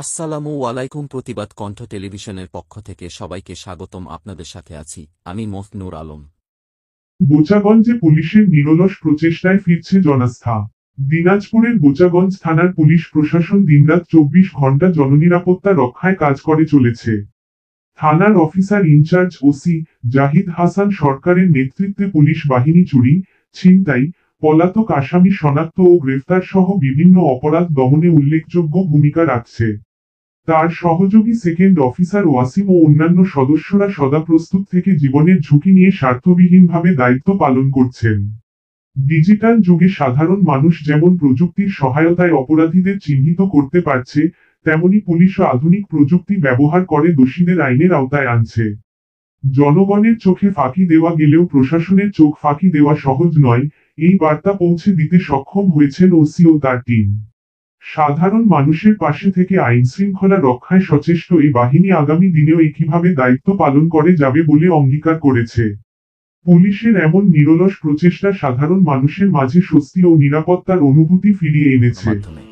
আসসালামু আলাইকুম। প্রতিবাদ কণ্ঠ টেলিভিশনের পক্ষ থেকে সবাইকে স্বাগতম। আপনাদের সাথে আছি আমি মফনুর আলম। বোচাগঞ্জে পুলিশের নিরলস প্রচেষ্টায় ফিরছে জনাস্থা। দিনাজপুরের বোচাগঞ্জ থানার পুলিশ প্রশাসন দিনরাত 24 ঘণ্টা জননিরাপত্তা রক্ষায় কাজ করে চলেছে। থানার officer in-charge OC Zahid Hasan সরকারের নেতৃত্বে পুলিশ বাহিনী চুরি, ছিনতাই, পলাতক আসামি শনাক্ত ও গ্রেফতার সহ বিভিন্ন অপরাধ দমনে উল্লেখযোগ্য ভূমিকা রাখছে। তার সহযোগী সেকেন্ড অফিসার ওয়াসিম ও অন্যান্য সদস্যরা সদা প্রস্তুত থেকে জীবনের ঝুঁকি নিয়ে স্বার্থবিহীনভাবে দায়িত্ব পালন করছেন। ডিজিটাল যুগে সাধারণ মানুষ যেমন প্রযুক্তির সহায়তায় অপরাধীদের চিহ্নিত করতে পারছে, তেমনি পুলিশও আধুনিক প্রযুক্তি ব্যবহার করে দোষীদের আইনের আওতায় আনছে। জনগণের চোখে ফাঁকি দেওয়া গেলেও প্রশাসনের চোখ ফাঁকি দেওয়া সহজ নয়, এই বার্তা পৌঁছে দিতে সক্ষম হয়েছেন ওসি ও তার টিম। সাধারণ মানুষের পাশে থেকে আইন শৃঙ্খলা রক্ষায় সচেষ্ট এই বাহিনী আগামী দিনেও একইভাবে দায়িত্ব পালন করে যাবে বলে অঙ্গীকার করেছে। পুলিশের এমন নিরলস প্রচেষ্টা সাধারণ মানুষের মাঝে স্বস্তি ও নিরাপত্তার অনুভূতি ফিরিয়ে এনেছে। মাধ্যমে